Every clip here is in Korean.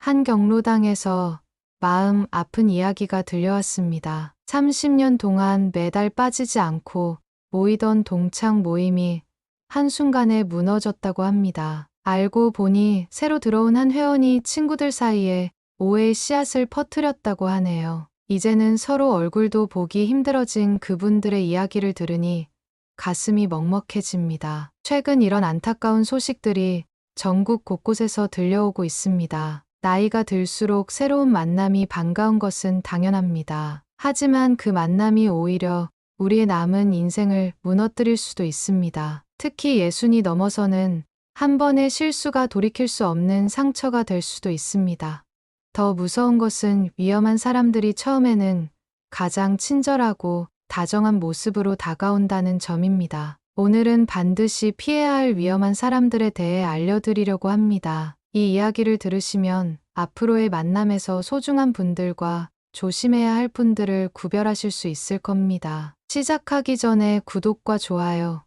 한 경로당에서 마음 아픈 이야기가 들려왔습니다. 30년 동안 매달 빠지지 않고 모이던 동창 모임이 한순간에 무너졌다고 합니다. 알고 보니 새로 들어온 한 회원이 친구들 사이에 오해의 씨앗을 퍼뜨렸다고 하네요. 이제는 서로 얼굴도 보기 힘들어진 그분들의 이야기를 들으니 가슴이 먹먹해집니다. 최근 이런 안타까운 소식들이 전국 곳곳에서 들려오고 있습니다. 나이가 들수록 새로운 만남이 반가운 것은 당연합니다. 하지만 그 만남이 오히려 우리의 남은 인생을 무너뜨릴 수도 있습니다. 특히 예순이 넘어서는 한 번의 실수가 돌이킬 수 없는 상처가 될 수도 있습니다. 더 무서운 것은 위험한 사람들이 처음에는 가장 친절하고 다정한 모습으로 다가온다는 점입니다. 오늘은 반드시 피해야 할 위험한 사람들에 대해 알려드리려고 합니다. 이 이야기를 들으시면 앞으로의 만남에서 소중한 분들과 조심해야 할 분들을 구별하실 수 있을 겁니다. 시작하기 전에 구독과 좋아요,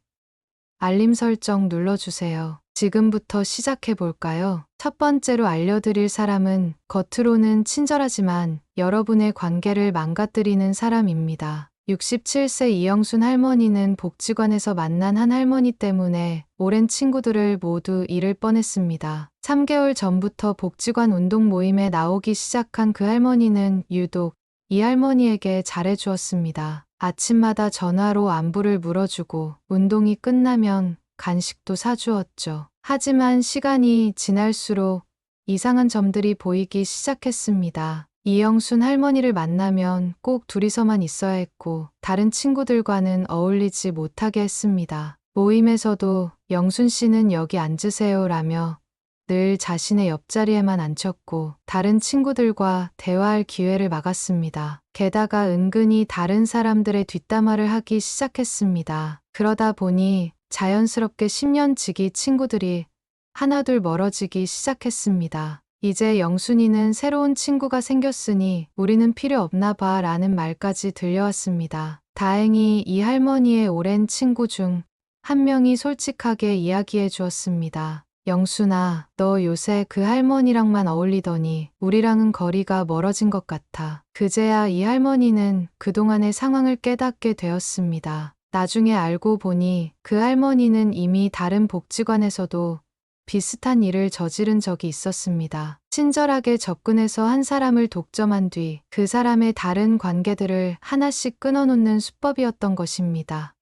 알림 설정 눌러주세요. 지금부터 시작해 볼까요? 첫 번째로 알려드릴 사람은 겉으로는 친절하지만 여러분의 관계를 망가뜨리는 사람입니다. 67세 이영순 할머니는 복지관에서 만난 한 할머니 때문에 오랜 친구들을 모두 잃을 뻔했습니다. 3개월 전부터 복지관 운동 모임에 나오기 시작한 그 할머니는 유독 이 할머니에게 잘해주었습니다. 아침마다 전화로 안부를 물어주고 운동이 끝나면 간식도 사주었죠. 하지만 시간이 지날수록 이상한 점들이 보이기 시작했습니다. 이영순 할머니를 만나면 꼭 둘이서만 있어야 했고 다른 친구들과는 어울리지 못하게 했습니다. 모임에서도 영순 씨는 여기 앉으세요 라며 늘 자신의 옆자리에만 앉혔고 다른 친구들과 대화할 기회를 막았습니다. 게다가 은근히 다른 사람들의 뒷담화를 하기 시작했습니다. 그러다 보니 자연스럽게 10년 지기 친구들이 하나둘 멀어지기 시작했습니다. 이제 영순이는 새로운 친구가 생겼으니 우리는 필요 없나 봐 라는 말까지 들려왔습니다. 다행히 이 할머니의 오랜 친구 중 한 명이 솔직하게 이야기해 주었습니다. 영순아, 너 요새 그 할머니랑만 어울리더니 우리랑은 거리가 멀어진 것 같아. 그제야 이 할머니는 그동안의 상황을 깨닫게 되었습니다. 나중에 알고 보니 그 할머니는 이미 다른 복지관에서도 비슷한 일을 저지른 적이 있었습니다. 친절하게 접근해서 한 사람을 독점한 뒤 그 사람의 다른 관계들을 하나씩 끊어놓는 수법이었던 것입니다.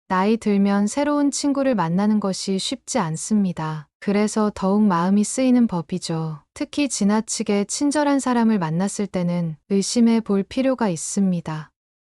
나이 들면 새로운 친구를 만나는 것이 쉽지 않습니다. 그래서 더욱 마음이 쓰이는 법이죠. 특히 지나치게 친절한 사람을 만났을 때는 의심해 볼 필요가 있습니다.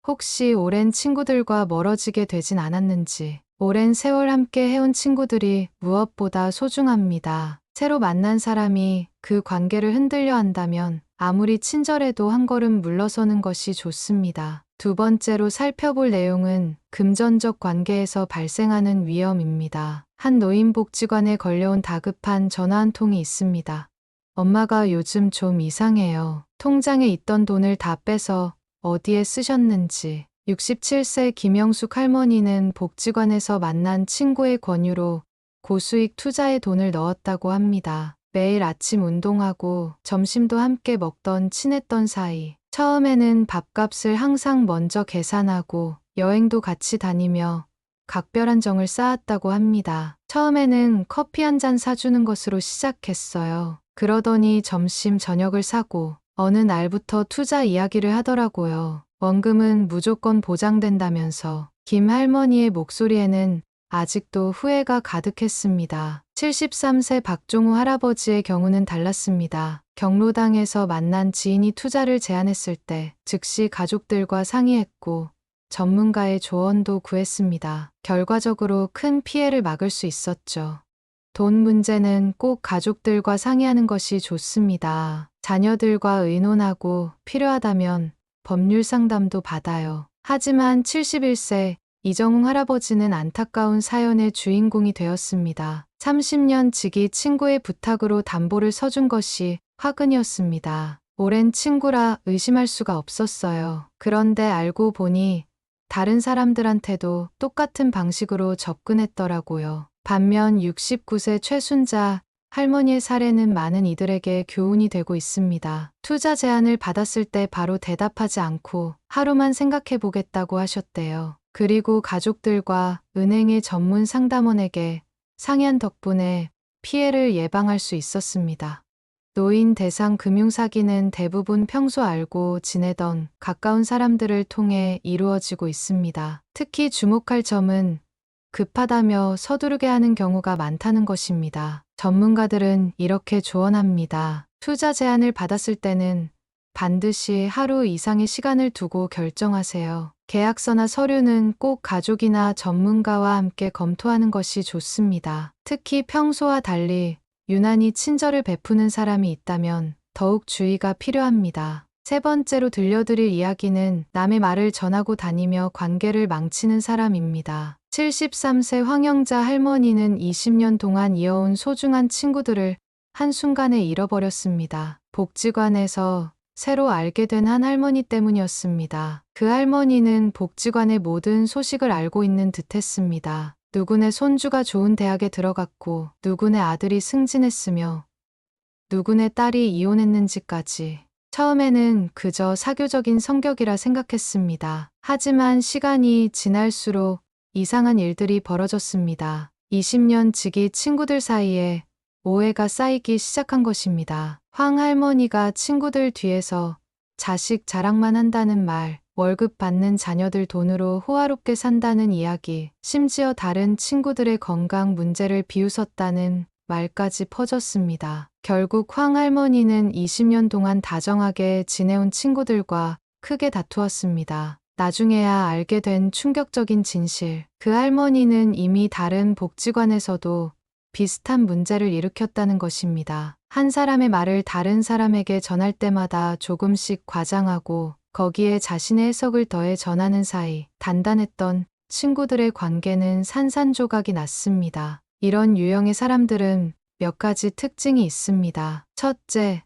혹시 오랜 친구들과 멀어지게 되진 않았는지. 오랜 세월 함께 해온 친구들이 무엇보다 소중합니다. 새로 만난 사람이 그 관계를 흔들려 한다면 아무리 친절해도 한 걸음 물러서는 것이 좋습니다. 두 번째로 살펴볼 내용은 금전적 관계에서 발생하는 위험입니다. 한 노인복지관에 걸려온 다급한 전화 한 통이 있습니다. 엄마가 요즘 좀 이상해요. 통장에 있던 돈을 다 빼서 어디에 쓰셨는지. 67세 김영숙 할머니는 복지관에서 만난 친구의 권유로 고수익 투자에 돈을 넣었다고 합니다. 매일 아침 운동하고 점심도 함께 먹던 친했던 사이. 처음에는 밥값을 항상 먼저 계산하고 여행도 같이 다니며 각별한 정을 쌓았다고 합니다. 처음에는 커피 한 잔 사주는 것으로 시작했어요. 그러더니 점심 저녁을 사고 어느 날부터 투자 이야기를 하더라고요. 원금은 무조건 보장된다면서. 김 할머니의 목소리에는 아직도 후회가 가득했습니다. 73세 박종우 할아버지의 경우는 달랐습니다. 경로당에서 만난 지인이 투자를 제안했을 때 즉시 가족들과 상의했고 전문가의 조언도 구했습니다. 결과적으로 큰 피해를 막을 수 있었죠. 돈 문제는 꼭 가족들과 상의하는 것이 좋습니다. 자녀들과 의논하고 필요하다면 법률 상담도 받아요. 하지만 71세 이정웅 할아버지는 안타까운 사연의 주인공이 되었습니다. 30년 지기 친구의 부탁으로 담보를 서준 것이 화근이었습니다. 오랜 친구라 의심할 수가 없었어요. 그런데 알고 보니 다른 사람들한테도 똑같은 방식으로 접근했더라고요. 반면 69세 최순자 할머니의 사례는 많은 이들에게 교훈이 되고 있습니다. 투자 제안을 받았을 때 바로 대답하지 않고 하루만 생각해 보겠다고 하셨대요. 그리고 가족들과 은행의 전문 상담원에게 상의한 덕분에 피해를 예방할 수 있었습니다. 노인 대상 금융사기는 대부분 평소 알고 지내던 가까운 사람들을 통해 이루어지고 있습니다. 특히 주목할 점은 급하다며 서두르게 하는 경우가 많다는 것입니다. 전문가들은 이렇게 조언합니다. 투자 제안을 받았을 때는 반드시 하루 이상의 시간을 두고 결정하세요. 계약서나 서류는 꼭 가족이나 전문가와 함께 검토하는 것이 좋습니다. 특히 평소와 달리 유난히 친절을 베푸는 사람이 있다면 더욱 주의가 필요합니다. 세 번째로 들려드릴 이야기는 남의 말을 전하고 다니며 관계를 망치는 사람입니다. 73세 황영자 할머니는 20년 동안 이어온 소중한 친구들을 한순간에 잃어버렸습니다. 복지관에서 새로 알게 된 한 할머니 때문이었습니다. 그 할머니는 복지관의 모든 소식을 알고 있는 듯했습니다. 누구네 손주가 좋은 대학에 들어갔고 누구네 아들이 승진했으며 누구네 딸이 이혼했는지까지. 처음에는 그저 사교적인 성격이라 생각했습니다. 하지만 시간이 지날수록 이상한 일들이 벌어졌습니다. 20년 지기 친구들 사이에 오해가 쌓이기 시작한 것입니다. 황 할머니가 친구들 뒤에서 자식 자랑만 한다는 말, 월급 받는 자녀들 돈으로 호화롭게 산다는 이야기, 심지어 다른 친구들의 건강 문제를 비웃었다는 말까지 퍼졌습니다. 결국 황 할머니는 20년 동안 다정하게 지내온 친구들과 크게 다투었습니다. 나중에야 알게 된 충격적인 진실. 그 할머니는 이미 다른 복지관에서도 비슷한 문제를 일으켰다는 것입니다. 한 사람의 말을 다른 사람에게 전할 때마다 조금씩 과장하고 거기에 자신의 해석을 더해 전하는 사이 단단했던 친구들의 관계는 산산조각이 났습니다. 이런 유형의 사람들은 몇 가지 특징이 있습니다. 첫째,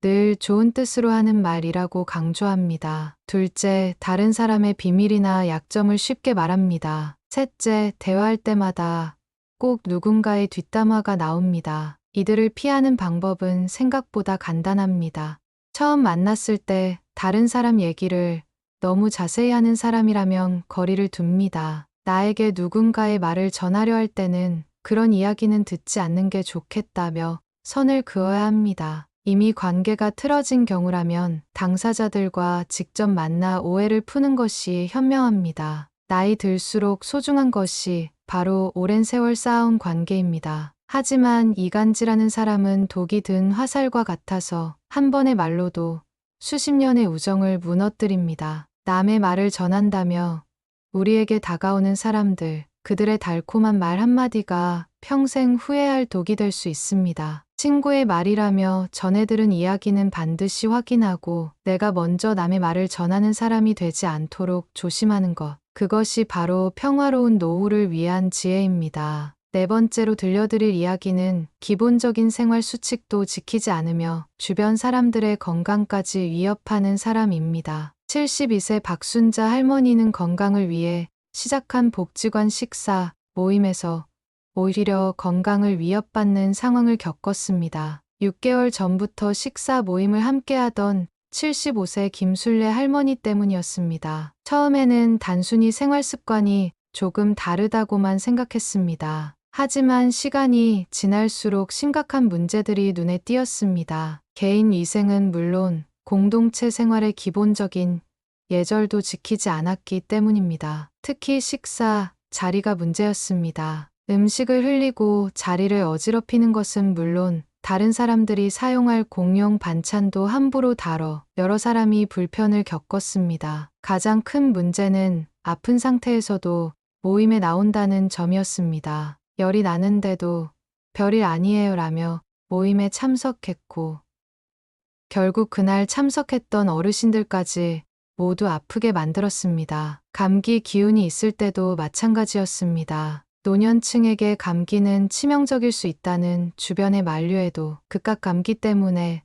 늘 좋은 뜻으로 하는 말이라고 강조합니다. 둘째, 다른 사람의 비밀이나 약점을 쉽게 말합니다. 셋째, 대화할 때마다 꼭 누군가의 뒷담화가 나옵니다. 이들을 피하는 방법은 생각보다 간단합니다. 처음 만났을 때 다른 사람 얘기를 너무 자세히 하는 사람이라면 거리를 둡니다. 나에게 누군가의 말을 전하려 할 때는 그런 이야기는 듣지 않는 게 좋겠다며 선을 그어야 합니다. 이미 관계가 틀어진 경우라면 당사자들과 직접 만나 오해를 푸는 것이 현명합니다. 나이 들수록 소중한 것이 바로 오랜 세월 쌓아온 관계입니다. 하지만 이간질하는 사람은 독이 든 화살과 같아서 한 번의 말로도 수십 년의 우정을 무너뜨립니다. 남의 말을 전한다며 우리에게 다가오는 사람들, 그들의 달콤한 말 한마디가 평생 후회할 독이 될 수 있습니다. 친구의 말이라며 전해 들은 이야기는 반드시 확인하고 내가 먼저 남의 말을 전하는 사람이 되지 않도록 조심하는 것. 그것이 바로 평화로운 노후를 위한 지혜입니다. 네 번째로 들려드릴 이야기는 기본적인 생활 수칙도 지키지 않으며 주변 사람들의 건강까지 위협하는 사람입니다. 72세 박순자 할머니는 건강을 위해 시작한 복지관 식사 모임에서 오히려 건강을 위협받는 상황을 겪었습니다. 6개월 전부터 식사 모임을 함께하던 75세 김순례 할머니 때문이었습니다. 처음에는 단순히 생활 습관이 조금 다르다고만 생각했습니다. 하지만 시간이 지날수록 심각한 문제들이 눈에 띄었습니다. 개인 위생은 물론 공동체 생활의 기본적인 예절도 지키지 않았기 때문입니다. 특히 식사 자리가 문제였습니다. 음식을 흘리고 자리를 어지럽히는 것은 물론 다른 사람들이 사용할 공용 반찬도 함부로 다뤄 여러 사람이 불편을 겪었습니다. 가장 큰 문제는 아픈 상태에서도 모임에 나온다는 점이었습니다. 열이 나는데도 별일 아니에요 라며 모임에 참석했고 결국 그날 참석했던 어르신들까지 모두 아프게 만들었습니다. 감기 기운이 있을 때도 마찬가지였습니다. 노년층에게 감기는 치명적일 수 있다는 주변의 만류에도 극각 감기 때문에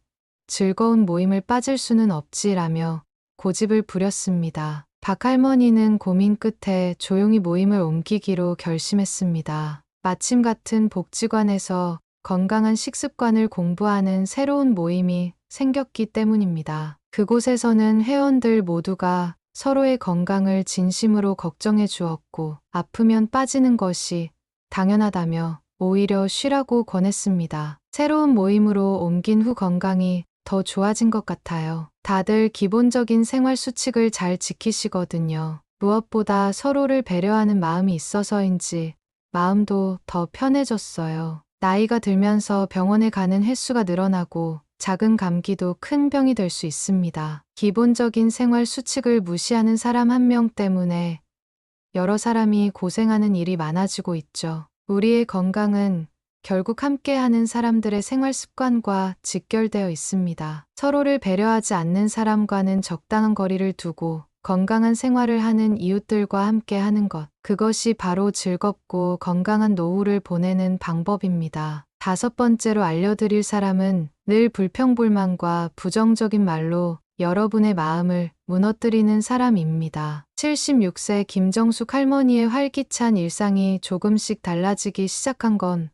즐거운 모임을 빠질 수는 없지라며 고집을 부렸습니다. 박 할머니는 고민 끝에 조용히 모임을 옮기기로 결심했습니다. 마침 같은 복지관에서 건강한 식습관을 공부하는 새로운 모임이 생겼기 때문입니다. 그곳에서는 회원들 모두가 서로의 건강을 진심으로 걱정해 주었고, 아프면 빠지는 것이 당연하다며 오히려 쉬라고 권했습니다. 새로운 모임으로 옮긴 후 건강이 더 좋아진 것 같아요. 다들 기본적인 생활 수칙을 잘 지키시거든요. 무엇보다 서로를 배려하는 마음이 있어서인지 마음도 더 편해졌어요. 나이가 들면서 병원에 가는 횟수가 늘어나고 작은 감기도 큰 병이 될 수 있습니다. 기본적인 생활 수칙을 무시하는 사람 한 명 때문에 여러 사람이 고생하는 일이 많아지고 있죠. 우리의 건강은 결국 함께하는 사람들의 생활 습관과 직결되어 있습니다. 서로를 배려하지 않는 사람과는 적당한 거리를 두고 건강한 생활을 하는 이웃들과 함께 하는 것. 그것이 바로 즐겁고 건강한 노후를 보내는 방법입니다. 5번째로 알려드릴 사람은 늘 불평불만과 부정적인 말로 여러분의 마음을 무너뜨리는 사람입니다. 76세 김정숙 할머니의 활기찬 일상이 조금씩 달라지기 시작한 건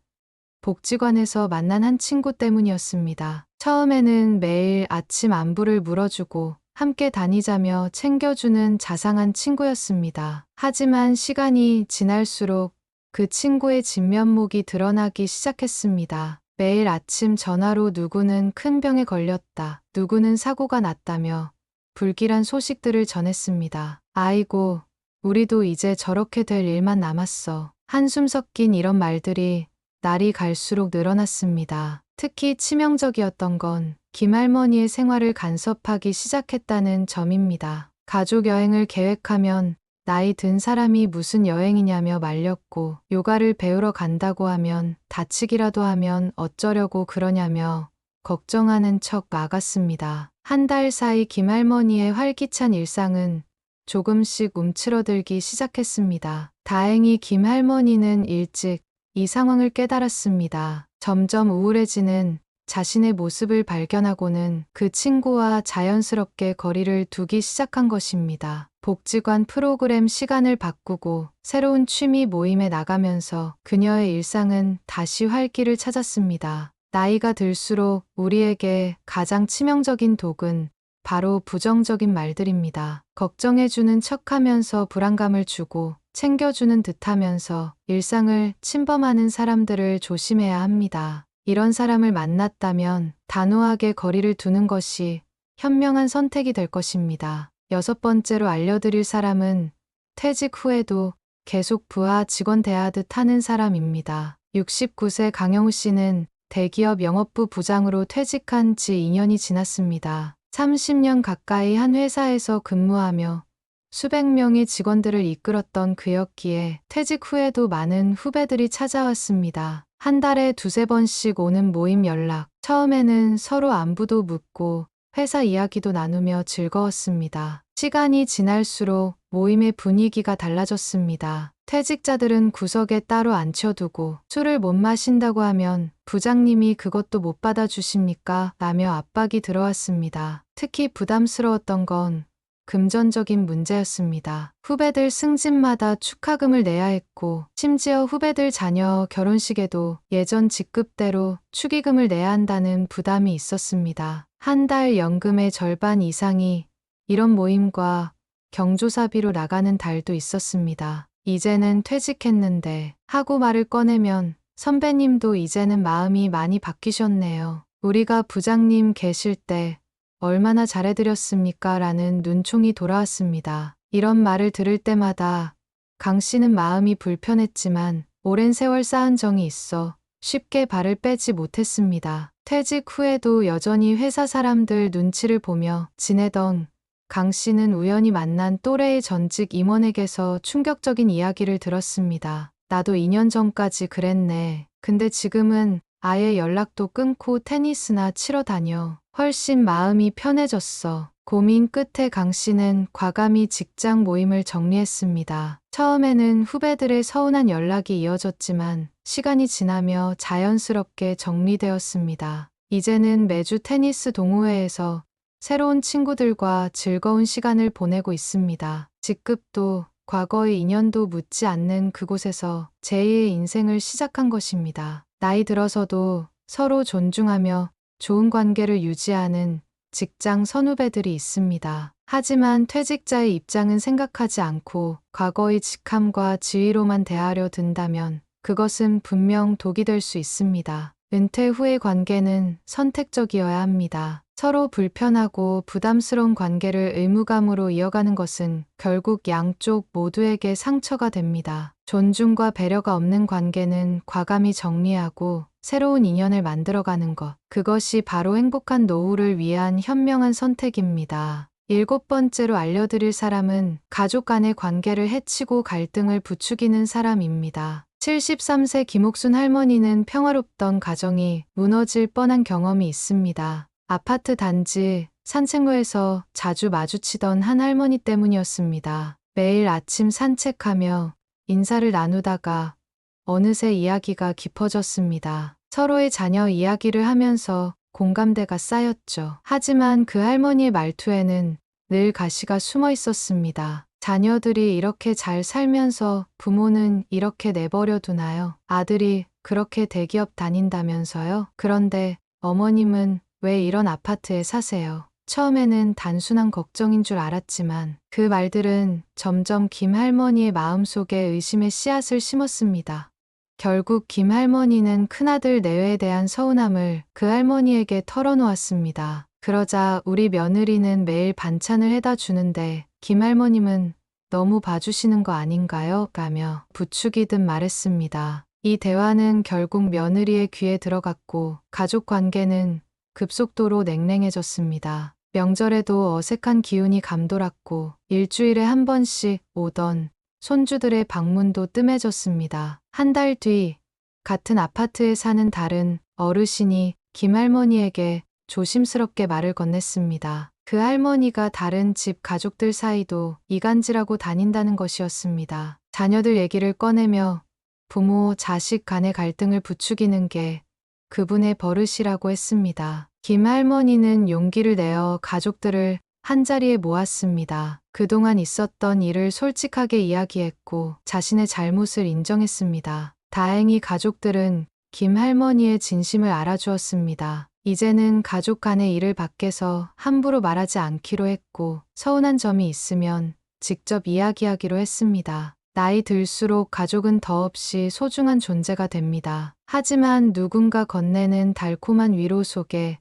복지관에서 만난 한 친구 때문이었습니다. 처음에는 매일 아침 안부를 물어주고 함께 다니자며 챙겨주는 자상한 친구였습니다. 하지만 시간이 지날수록 그 친구의 진면목이 드러나기 시작했습니다. 매일 아침 전화로 누구는 큰 병에 걸렸다, 누구는 사고가 났다며 불길한 소식들을 전했습니다. 아이고, 우리도 이제 저렇게 될 일만 남았어. 한숨 섞인 이런 말들이 날이 갈수록 늘어났습니다. 특히 치명적이었던 건 김할머니의 생활을 간섭하기 시작했다는 점입니다. 가족 여행을 계획하면 나이 든 사람이 무슨 여행이냐며 말렸고, 요가를 배우러 간다고 하면 다치기라도 하면 어쩌려고 그러냐며 걱정하는 척 막았습니다. 한 달 사이 김할머니의 활기찬 일상은 조금씩 움츠러들기 시작했습니다. 다행히 김할머니는 일찍 이 상황을 깨달았습니다. 점점 우울해지는 자신의 모습을 발견하고는 그 친구와 자연스럽게 거리를 두기 시작한 것입니다. 복지관 프로그램 시간을 바꾸고 새로운 취미 모임에 나가면서 그녀의 일상은 다시 활기를 찾았습니다. 나이가 들수록 우리에게 가장 치명적인 독은 바로 부정적인 말들입니다. 걱정해주는 척하면서 불안감을 주고 챙겨주는 듯하면서 일상을 침범하는 사람들을 조심해야 합니다. 이런 사람을 만났다면 단호하게 거리를 두는 것이 현명한 선택이 될 것입니다. 6번째로 알려드릴 사람은 퇴직 후에도 계속 부하 직원 대하듯 하는 사람입니다. 69세 강영우 씨는 대기업 영업부 부장으로 퇴직한 지 2년이 지났습니다. 30년 가까이 한 회사에서 근무하며 수백 명의 직원들을 이끌었던 그였기에 퇴직 후에도 많은 후배들이 찾아왔습니다. 한 달에 2~3번씩 오는 모임 연락. 처음에는 서로 안부도 묻고 회사 이야기도 나누며 즐거웠습니다. 시간이 지날수록 모임의 분위기가 달라졌습니다. 퇴직자들은 구석에 따로 앉혀두고 술을 못 마신다고 하면 부장님이 그것도 못 받아주십니까? 라며 압박이 들어왔습니다. 특히 부담스러웠던 건 금전적인 문제였습니다. 후배들 승진마다 축하금을 내야 했고, 심지어 후배들 자녀 결혼식에도 예전 직급대로 축의금을 내야 한다는 부담이 있었습니다. 한 달 연금의 절반 이상이 이런 모임과 경조사비로 나가는 달도 있었습니다. 이제는 퇴직했는데 하고 말을 꺼내면 선배님도 이제는 마음이 많이 바뀌셨네요. 우리가 부장님 계실 때 얼마나 잘해드렸습니까? 라는 눈총이 돌아왔습니다. 이런 말을 들을 때마다 강 씨는 마음이 불편했지만 오랜 세월 쌓은 정이 있어 쉽게 발을 빼지 못했습니다. 퇴직 후에도 여전히 회사 사람들 눈치를 보며 지내던 강 씨는 우연히 만난 또래의 전직 임원에게서 충격적인 이야기를 들었습니다. 나도 2년 전까지 그랬네. 근데 지금은 아예 연락도 끊고 테니스나 치러 다녀. 훨씬 마음이 편해졌어. 고민 끝에 강 씨는 과감히 직장 모임을 정리했습니다. 처음에는 후배들의 서운한 연락이 이어졌지만 시간이 지나며 자연스럽게 정리되었습니다. 이제는 매주 테니스 동호회에서 새로운 친구들과 즐거운 시간을 보내고 있습니다. 직급도 과거의 인연도 묻지 않는 그곳에서 제2의 인생을 시작한 것입니다. 나이 들어서도 서로 존중하며 좋은 관계를 유지하는 직장 선후배들이 있습니다. 하지만 퇴직자의 입장은 생각하지 않고 과거의 직함과 지위로만 대하려 든다면 그것은 분명 독이 될 수 있습니다. 은퇴 후의 관계는 선택적이어야 합니다. 서로 불편하고 부담스러운 관계를 의무감으로 이어가는 것은 결국 양쪽 모두에게 상처가 됩니다. 존중과 배려가 없는 관계는 과감히 정리하고 새로운 인연을 만들어가는 것. 그것이 바로 행복한 노후를 위한 현명한 선택입니다. 7번째로 알려드릴 사람은 가족 간의 관계를 해치고 갈등을 부추기는 사람입니다. 73세 김옥순 할머니는 평화롭던 가정이 무너질 뻔한 경험이 있습니다. 아파트 단지 산책로에서 자주 마주치던 한 할머니 때문이었습니다. 매일 아침 산책하며 인사를 나누다가 어느새 이야기가 깊어졌습니다. 서로의 자녀 이야기를 하면서 공감대가 쌓였죠. 하지만 그 할머니의 말투에는 늘 가시가 숨어 있었습니다. 자녀들이 이렇게 잘 살면서 부모는 이렇게 내버려 두나요? 아들이 그렇게 대기업 다닌다면서요? 그런데 어머님은 왜 이런 아파트에 사세요? 처음에는 단순한 걱정인 줄 알았지만 그 말들은 점점 김 할머니의 마음속에 의심의 씨앗을 심었습니다. 결국 김 할머니는 큰아들 내외에 대한 서운함을 그 할머니에게 털어놓았습니다. 그러자 우리 며느리는 매일 반찬을 해다 주는데 김 할머님은 너무 봐주시는 거 아닌가요? 라며 부추기듯 말했습니다. 이 대화는 결국 며느리의 귀에 들어갔고 가족 관계는 급속도로 냉랭해졌습니다. 명절에도 어색한 기운이 감돌았고 일주일에 한 번씩 오던 손주들의 방문도 뜸해졌습니다. 한 달 뒤 같은 아파트에 사는 다른 어르신이 김 할머니에게 조심스럽게 말을 건넸습니다. 그 할머니가 다른 집 가족들 사이도 이간질하고 다닌다는 것이었습니다. 자녀들 얘기를 꺼내며 부모, 자식 간의 갈등을 부추기는 게 그분의 버릇이라고 했습니다. 김 할머니는 용기를 내어 가족들을 한자리에 모았습니다. 그동안 있었던 일을 솔직하게 이야기했고 자신의 잘못을 인정했습니다. 다행히 가족들은 김 할머니의 진심을 알아주었습니다. 이제는 가족 간의 일을 밖에서 함부로 말하지 않기로 했고 서운한 점이 있으면 직접 이야기하기로 했습니다. 나이 들수록 가족은 더없이 소중한 존재가 됩니다. 하지만 누군가 건네는 달콤한 위로 속에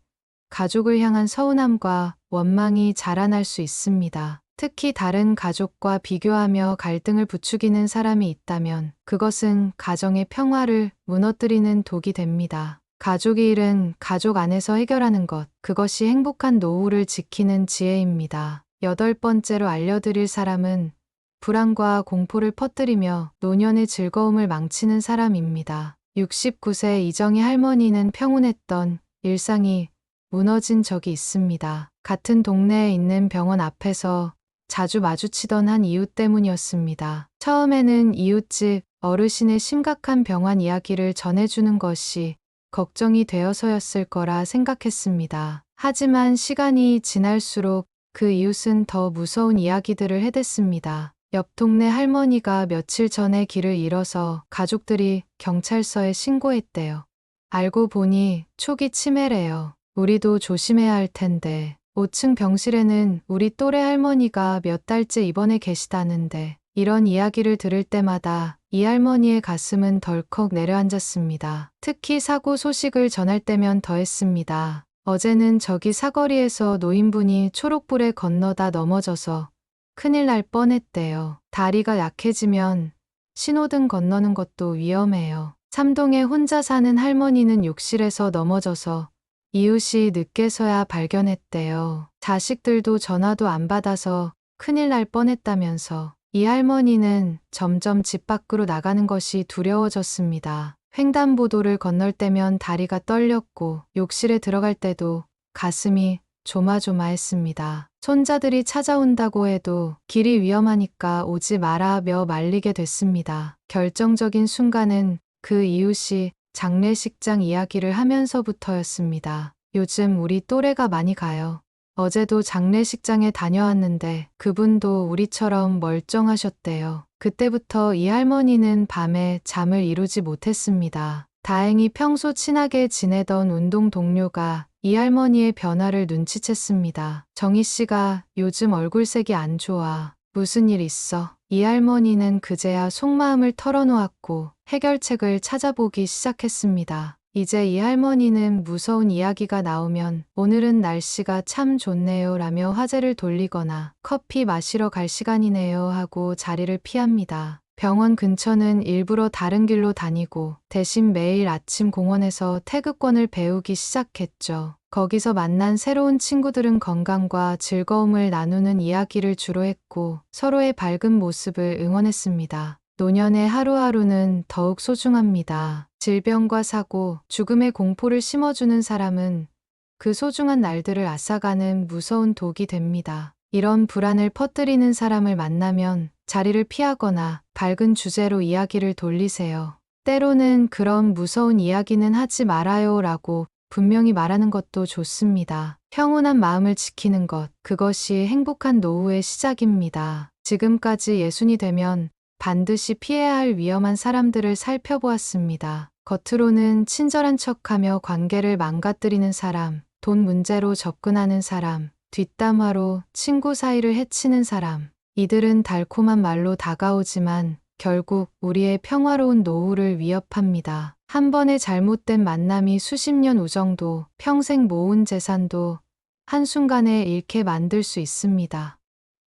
가족을 향한 서운함과 원망이 자라날 수 있습니다. 특히 다른 가족과 비교하며 갈등을 부추기는 사람이 있다면 그것은 가정의 평화를 무너뜨리는 독이 됩니다. 가족의 일은 가족 안에서 해결하는 것, 그것이 행복한 노후를 지키는 지혜입니다. 8번째로 알려드릴 사람은 불안과 공포를 퍼뜨리며 노년의 즐거움을 망치는 사람입니다. 69세 이정희 할머니는 평온했던 일상이 무너진 적이 있습니다. 같은 동네에 있는 병원 앞에서 자주 마주치던 한 이웃 때문이었습니다. 처음에는 이웃집 어르신의 심각한 병환 이야기를 전해주는 것이 걱정이 되어서였을 거라 생각했습니다. 하지만 시간이 지날수록 그 이웃은 더 무서운 이야기들을 해댔습니다. 옆 동네 할머니가 며칠 전에 길을 잃어서 가족들이 경찰서에 신고했대요. 알고 보니 초기 치매래요. 우리도 조심해야 할 텐데. 5층 병실에는 우리 또래 할머니가 몇 달째 입원해 계시다는데 이런 이야기를 들을 때마다 이 할머니의 가슴은 덜컥 내려앉았습니다. 특히 사고 소식을 전할 때면 더했습니다. 어제는 저기 사거리에서 노인분이 초록불에 건너다 넘어져서 큰일 날 뻔했대요. 다리가 약해지면 신호등 건너는 것도 위험해요. 삼동에 혼자 사는 할머니는 욕실에서 넘어져서 이웃이 늦게서야 발견했대요. 자식들도 전화도 안 받아서 큰일 날 뻔했다면서. 이 할머니는 점점 집 밖으로 나가는 것이 두려워졌습니다. 횡단보도를 건널 때면 다리가 떨렸고 욕실에 들어갈 때도 가슴이 조마조마했습니다. 손자들이 찾아온다고 해도 길이 위험하니까 오지 마라며 말리게 됐습니다. 결정적인 순간은 그 이웃이 장례식장 이야기를 하면서부터였습니다. 요즘 우리 또래가 많이 가요. 어제도 장례식장에 다녀왔는데 그분도 우리처럼 멀쩡하셨대요. 그때부터 이 할머니는 밤에 잠을 이루지 못했습니다. 다행히 평소 친하게 지내던 운동 동료가 이 할머니의 변화를 눈치챘습니다. 정희 씨가 요즘 얼굴색이 안 좋아. 무슨 일 있어? 이 할머니는 그제야 속마음을 털어놓았고 해결책을 찾아보기 시작했습니다. 이제 이 할머니는 무서운 이야기가 나오면 오늘은 날씨가 참 좋네요 라며 화제를 돌리거나 커피 마시러 갈 시간이네요 하고 자리를 피합니다. 병원 근처는 일부러 다른 길로 다니고 대신 매일 아침 공원에서 태극권을 배우기 시작했죠. 거기서 만난 새로운 친구들은 건강과 즐거움을 나누는 이야기를 주로 했고 서로의 밝은 모습을 응원했습니다. 노년의 하루하루는 더욱 소중합니다. 질병과 사고, 죽음의 공포를 심어주는 사람은 그 소중한 날들을 앗아가는 무서운 독이 됩니다. 이런 불안을 퍼뜨리는 사람을 만나면 자리를 피하거나 밝은 주제로 이야기를 돌리세요. 때로는 그런 무서운 이야기는 하지 말아요 라고 분명히 말하는 것도 좋습니다. 평온한 마음을 지키는 것, 그것이 행복한 노후의 시작입니다. 지금까지 예순이 되면 반드시 피해야 할 위험한 사람들을 살펴보았습니다. 겉으로는 친절한 척하며 관계를 망가뜨리는 사람, 돈 문제로 접근하는 사람, 뒷담화로 친구 사이를 해치는 사람. 이들은 달콤한 말로 다가오지만 결국 우리의 평화로운 노후를 위협합니다. 한 번의 잘못된 만남이 수십 년 우정도, 평생 모은 재산도 한순간에 잃게 만들 수 있습니다.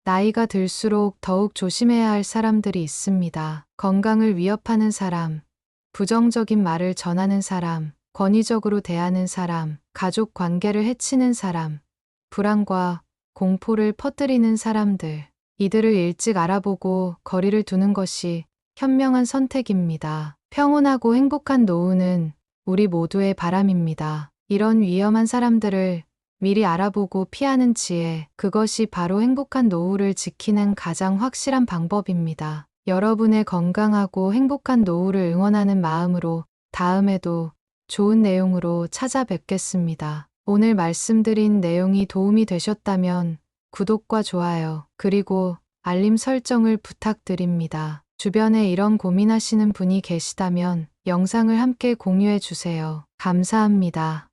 나이가 들수록 더욱 조심해야 할 사람들이 있습니다. 건강을 위협하는 사람, 부정적인 말을 전하는 사람, 권위적으로 대하는 사람, 가족 관계를 해치는 사람, 불안과 공포를 퍼뜨리는 사람들. 이들을 일찍 알아보고 거리를 두는 것이 현명한 선택입니다. 평온하고 행복한 노후는 우리 모두의 바람입니다. 이런 위험한 사람들을 미리 알아보고 피하는 지혜, 그것이 바로 행복한 노후를 지키는 가장 확실한 방법입니다. 여러분의 건강하고 행복한 노후를 응원하는 마음으로 다음에도 좋은 내용으로 찾아뵙겠습니다. 오늘 말씀드린 내용이 도움이 되셨다면 구독과 좋아요, 그리고 알림 설정을 부탁드립니다. 주변에 이런 고민하시는 분이 계시다면 영상을 함께 공유해 주세요. 감사합니다.